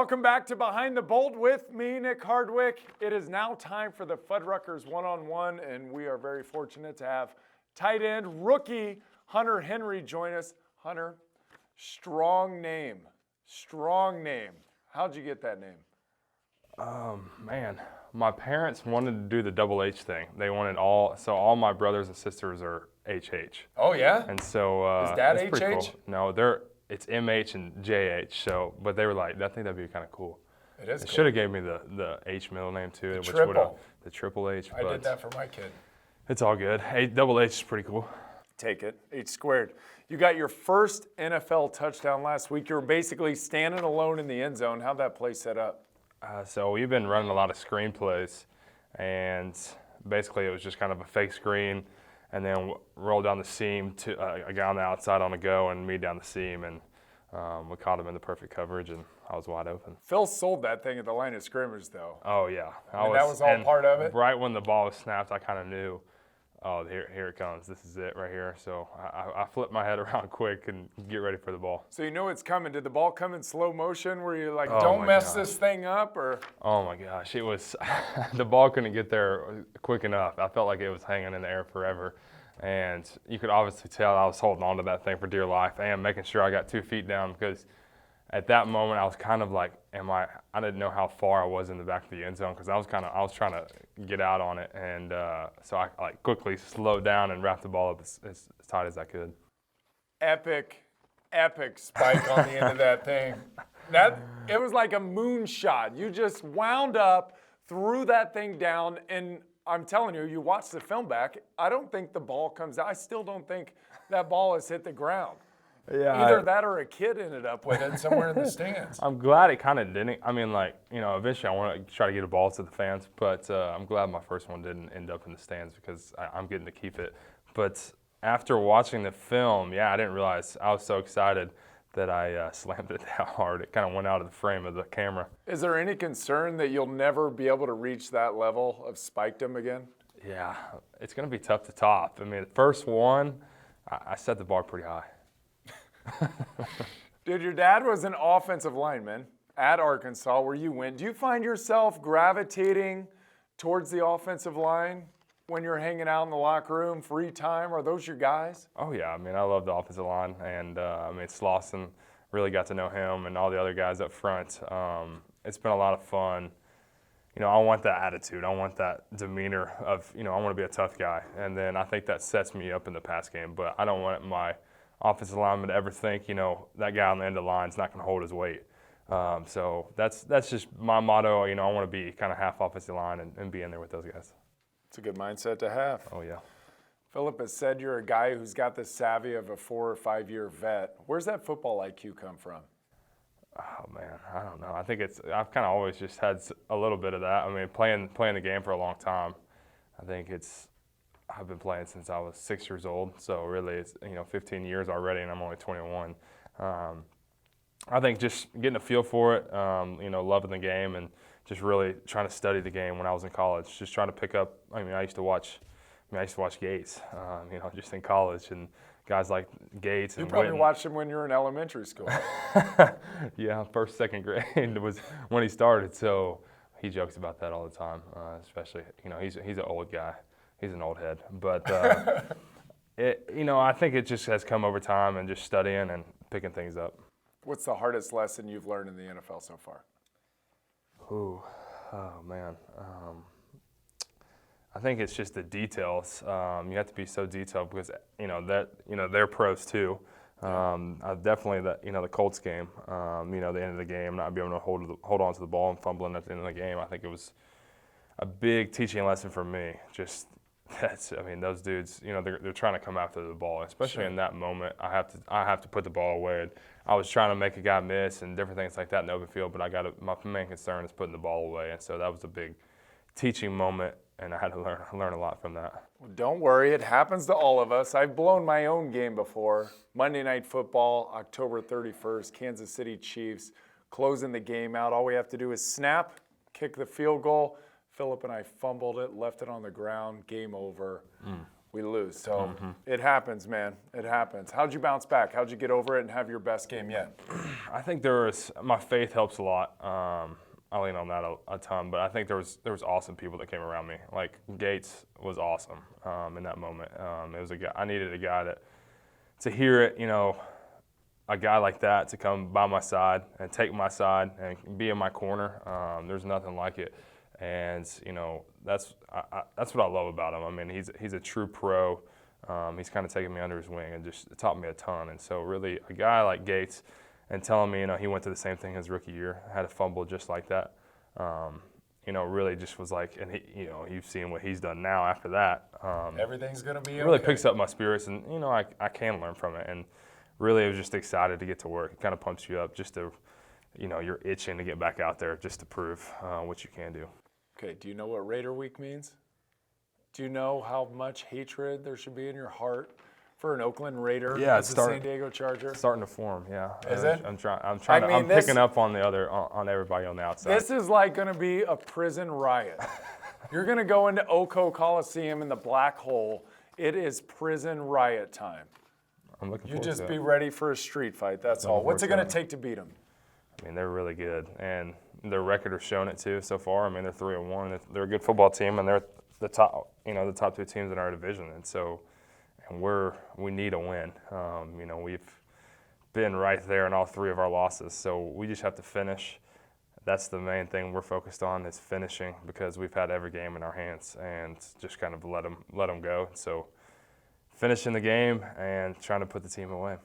Welcome back to Behind the Bolt with me, Nick Hardwick. It is now time for the Fuddruckers one-on-one, and we are very fortunate to have tight end rookie Hunter Henry join us. Hunter, strong name. How'd you get that name? Man, my parents wanted to do the double H thing. They wanted all my brothers and sisters are HH. Oh, yeah? And so Is Dad it's pretty HH? cool. No, it's MH and JH. So, but they were like, I think that'd be kind of cool. It is They cool. should have gave me the H middle name too, The which would have triple. the triple H. I did that for my kid. It's all good. Double H is pretty cool. Take it. H squared. You got your first NFL touchdown last week. You were basically standing alone in the end zone. How'd that play set up? So we've been running a lot of screen plays, and basically it was just kind of a fake screen, and then roll down the seam to a guy on the outside on a go, and me down the seam, and we caught him in the perfect coverage, and I was wide open. Phil sold that thing at the line of scrimmage, though. Oh yeah, That was all part of it? Right when the ball was snapped, I kind of knew, oh, here it comes. This is it right here. So I flipped my head around quick and get ready for the ball. So you know it's coming. Did the ball come in slow motion where you're like, Oh don't my mess gosh. this thing up? Or Oh my gosh, it was the ball couldn't get there quick enough. I felt like it was hanging in the air forever, and you could obviously tell I was holding on to that thing for dear life and making sure I got 2 feet down, because at that moment I was kind of like, I didn't know how far I was in the back of the end zone, because I was trying to get out on it, and so I like quickly slowed down and wrapped the ball up as tight as I could. epic spike on the end of that thing. It was like a moonshot. You just wound up, threw that thing down, and I'm telling you, you watch the film back, I don't think the ball comes out. I still don't think that ball has hit the ground. Yeah, Either that or a kid ended up with it somewhere in the stands. I'm glad it kind of didn't. I mean, like, eventually I want to try to get a ball to the fans, but I'm glad my first one didn't end up in the stands, because I'm getting to keep it. But after watching the film, I didn't realize, I was so excited that I slammed it that hard. It kind of went out of the frame of the camera. Is there any concern that you'll never be able to reach that level of spikedom again? Yeah, it's going to be tough to top. I mean, the first one, I set the bar pretty high. Dude, your dad was an offensive lineman at Arkansas where you went. Do you find yourself gravitating towards the offensive line when you're hanging out in the locker room, free time? Are those your guys? Oh, yeah. I mean, I love the offensive line, and Slauson, really got to know him and all the other guys up front. It's been a lot of fun. I want that attitude. I want that demeanor of, I want to be a tough guy. And then I think that sets me up in the pass game, but I don't want my offensive lineman to ever think, that guy on the end of the line is not going to hold his weight. So that's just my motto. I want to be kind of half offensive line and be in there with those guys. It's a good mindset to have. Oh, yeah. Philip has said you're a guy who's got the savvy of a 4 or 5 year vet. Where's that football IQ come from? Oh, man, I don't know. I think I've kind of always just had a little bit of that. I mean, playing the game for a long time, I've been playing since I was 6 years old, so really it's 15 years already, and I'm only 21. I think just getting a feel for it, loving the game, and just really trying to study the game when I was in college. Just trying to pick up. I used to watch Gates, just in college, and guys like Gates. You and probably Witten. watched him when you were in elementary school. Yeah, first, second grade was when he started. So he jokes about that all the time, especially he's an old guy. He's an old head, but I think it just has come over time and just studying and picking things up. What's the hardest lesson you've learned in the NFL so far? Oh man, I think it's just the details. You have to be so detailed, because they're pros too. Definitely the Colts game. The end of the game, not being able to hold on to the ball and fumbling at the end of the game. I think it was a big teaching lesson for me. Just those dudes, they're trying to come after the ball, especially in that moment. I have to put the ball away. I was trying to make a guy miss and different things like that in the open field, but my main concern is putting the ball away, and so that was a big teaching moment, and I had to learn a lot from that. Well, don't worry, it happens to all of us. I've blown my own game before. Monday Night Football, October 31st, Kansas City Chiefs closing the game out. All we have to do is snap, kick the field goal. Philip and I fumbled it, left it on the ground, game over. we lose. So it happens, man. It happens. How'd you bounce back? How'd you get over it and have your best game yet? I think my faith helps a lot. I lean on that a ton, but I think there was awesome people that came around me. Like Gates was awesome in that moment. It was a guy I needed a guy to hear it. A guy like that to come by my side and take my side and be in my corner. There's nothing like it, and that's what I love about him. I mean, he's a true pro. He's kind of taken me under his wing and just taught me a ton. And so really, a guy like Gates. And telling me, he went through the same thing his rookie year, had a fumble just like that. Really just was like, and you've seen what he's done now after that. Everything's gonna be okay. It really picks up my spirits, and I can learn from it. And really, I was just excited to get to work. It kind of pumps you up, just to, you're itching to get back out there just to prove what you can do. Okay. Do you know what Raider Week means? Do you know how much hatred there should be in your heart for an Oakland Raider as a San Diego Charger? It's starting to form, yeah. Is it? I'm picking up on on everybody on the outside. This is like going to be a prison riot. You're going to go into Oco Coliseum in the black hole. It is prison riot time. I'm looking You forward just to be it. ready for a street fight, that's all. What's it going to take to beat them? I mean, they're really good, and their record has shown it too so far. I mean, they're 3-1. They're a good football team, and they're the top, the top two teams in our division, and so. And we need a win. We've been right there in all three of our losses, so we just have to finish. That's the main thing we're focused on, is finishing, because we've had every game in our hands and just kind of let them go. So finishing the game and trying to put the team away.